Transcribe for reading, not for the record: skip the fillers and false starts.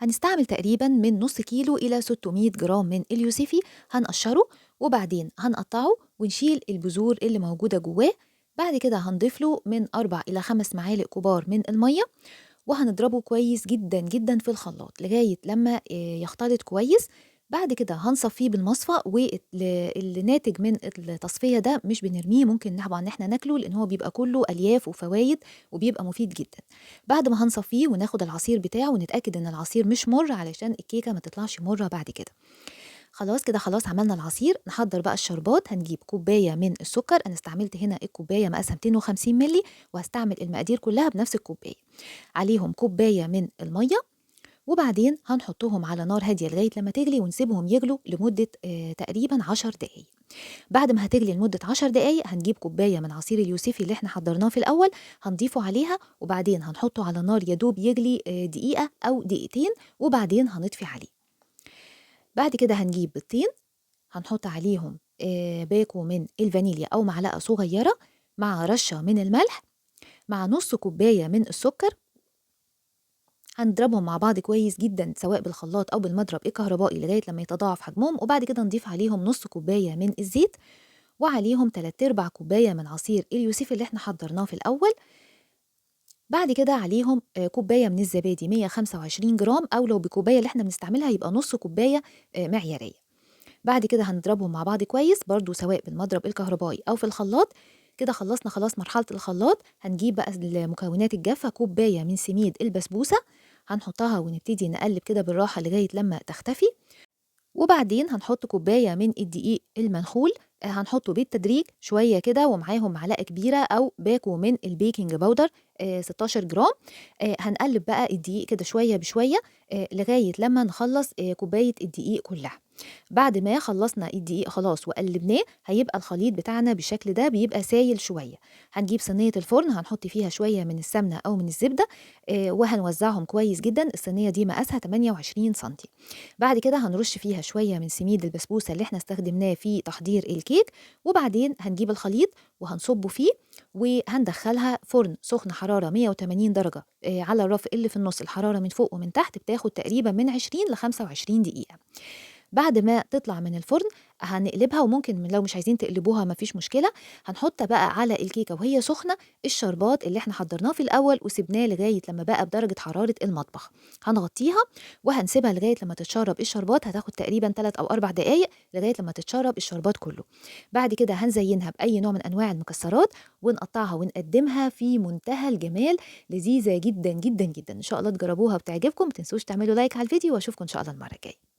هنستعمل تقريبا من نص كيلو إلى 600 جرام من اليوسفي. هنقشره وبعدين هنقطعه ونشيل البذور اللي موجودة جواه. بعد كده هنضيف له من 4 إلى 5 معالق كبار من المية، وهنضربه كويس جدا جدا في الخلاط لغاية لما يختلط كويس. بعد كده هنصفيه بالمصفى، واللي ناتج من التصفية ده مش بنرميه، ممكن طبعا ان احنا ناكله لان هو بيبقى كله الياف وفوايد وبيبقى مفيد جدا. بعد ما هنصفيه وناخد العصير بتاعه ونتأكد ان العصير مش مر علشان الكيكة ما تطلعش مرة بعد كده. خلاص كده، خلاص عملنا العصير. نحضر بقى الشربات. هنجيب كوباية من السكر، انا استعملت هنا الكوباية مقاسها 250 ملي، وهستعمل المقادير كلها بنفس الكوباية. عليهم كوباية من المية، وبعدين هنحطهم على نار هادية لغاية لما تغلي، ونسيبهم يغلوا لمدة تقريبا 10 دقايق. بعد ما هتغلي لمدة 10 دقايق هنجيب كوباية من عصير اليوسفي اللي احنا حضرناه في الأول، هنضيفه عليها، وبعدين هنحطه على نار يدوب يغلي دقيقة أو دقيقتين، وبعدين هنطفي عليه. بعد كده هنجيب بيضتين، هنحط عليهم باكو من الفانيليا أو معلقة صغيرة، مع رشة من الملح، مع نص كوباية من السكر. هنضربهم مع بعض كويس جدا سواء بالخلاط أو بالمضرب الكهربائي لغاية لما يتضاعف حجمهم، وبعد كده نضيف عليهم نص كوباية من الزيت، وعليهم 3/4 كوباية من عصير اليوسفي اللي احنا حضرناه في الأول. بعد كده عليهم كوباية من الزبادي 125 جرام، أو لو بكوباية اللي احنا بنستعملها يبقى نص كوباية معيارية. بعد كده هنضربهم مع بعض كويس برضو سواء بالمضرب الكهربائي أو في الخلاط. كده خلصنا خلاص مرحلة الخلاط. هنجيب بقى المكونات الجافة، كوباية من سميد البسبوسة، هنحطها ونبتدي نقلب كده بالراحة لغاية لما تختفي. وبعدين هنحط كوباية من الدقيق المنخول، هنحطه بالتدريج شوية كده، ومعاهم معلقة كبيرة أو باكو من البيكنج باودر 16 جرام. هنقلب بقى الدقيق كده شوية بشوية لغاية لما نخلص كوباية الدقيق كلها. بعد ما خلصنا الدقيق خلاص وقلبناه، هيبقى الخليط بتاعنا بالشكل ده، بيبقى سايل شوية. هنجيب صينية الفرن، هنحط فيها شوية من السمنة أو من الزبدة، وهنوزعهم كويس جدا. الصينية دي مقاسها 28 سنتي. بعد كده هنرش فيها شوية من سميد البسبوسة اللي احنا استخدمناه في تحضير الكيك، وبعدين هنجيب الخليط وهنصبه فيه، وهندخلها فرن سخن حرارة 180 درجة على الرف اللي في النص. الحرارة من فوق ومن تحت بتاخد تقريبا من 20 ل 25 دقيقة. بعد ما تطلع من الفرن هنقلبها، وممكن لو مش عايزين تقلبوها مفيش مشكلة. هنحط بقى على الكيكة وهي سخنة الشربات اللي احنا حضرناه في الأول وسبناه لغاية لما بقى بدرجة حرارة المطبخ. هنغطيها وهنسيبها لغاية لما تتشرب الشربات، هتاخد تقريبا 3 أو 4 دقايق لغاية لما تتشرب الشربات كله. بعد كده هنزينها بأي نوع من أنواع المكسرات، ونقطعها ونقدمها في منتهى الجمال. لذيذة جدا جدا جدا. إن شاء الله تجربوها وتعجبكم. متنسوش تعملوا لايك على الفيديو، وأشوفكم إن شاء الله المرة الجاية.